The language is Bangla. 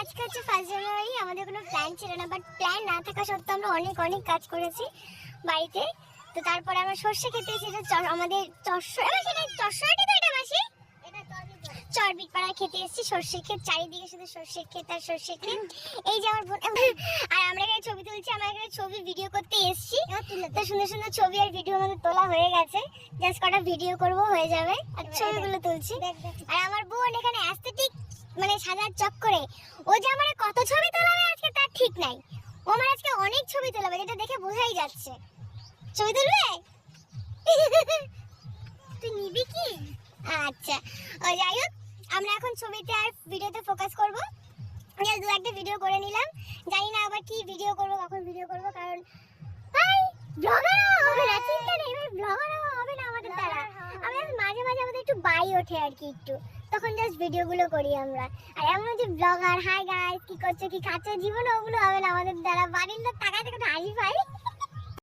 আজকে হচ্ছে 1 জানুয়ারি। আমাদের কোনো প্ল্যান ছিল না, বাট প্ল্যান না থাকা সত্ত্বেও আমরা অনেক অনেক কাজ করেছি বাড়িতে। তো তারপরে আমরা সর্ষে খেতে এসেছি, আমাদের চরসরাটি তো এটা মাসি, চরবিটপাড়া খেতে এসেছি। সর্ষে ক্ষেত, চারিদিকে শুধু সর্ষে ক্ষেত আর সর্ষে ক্ষেত। এই যে আমার বোন আর আমরা এখানে ছবি তুলছি, আমরা এখানে ছবি ভিডিও করতে এসেছি। তো সুন্দর সুন্দর ছবি আর ভিডিও আমাদের তোলা হয়ে গেছে, জাস্ট কটা ভিডিও করব হয়ে যাবে। আর ছবিগুলো তুলছি। আর আমার বোন এখানে অ্যাস্থেটিক মানে সাজার চক্করে ও যে আমার কত ছবি তোলাবে আজকে তার ঠিক নাই। ও আমার আজকে অনেক ছবি তোলাবে, যেটা দেখে বোঝাই যাচ্ছে। ছবি তুলবে? তুই নিবি কি? আচ্ছা, ও যাই হোক, আমরা এখন ছবিতে আর ভিডিওতে ফোকাস করব। দু একটা ভিডিও করে নিলাম, জানি না আবার কি ভিডিও করব, কখন ভিডিও করব, কারণ ভাই ব্লগার হবে না, চিন্তা নেই ভাই, ব্লগার হবে না আমাদের দ্বারা। আমরা মাঝে মাঝে আমাদের একটু বাই ওঠে আর কি, একটু তখন জাস্ট ভিডিওগুলো করি আমরা। আর এমন যে ব্লগার, হাই গাইস, কি করছো, কি খাচ্ছো, জীবনে ওগুলো হবে না আমাদের দ্বারা। বাড়ির লোক টাকা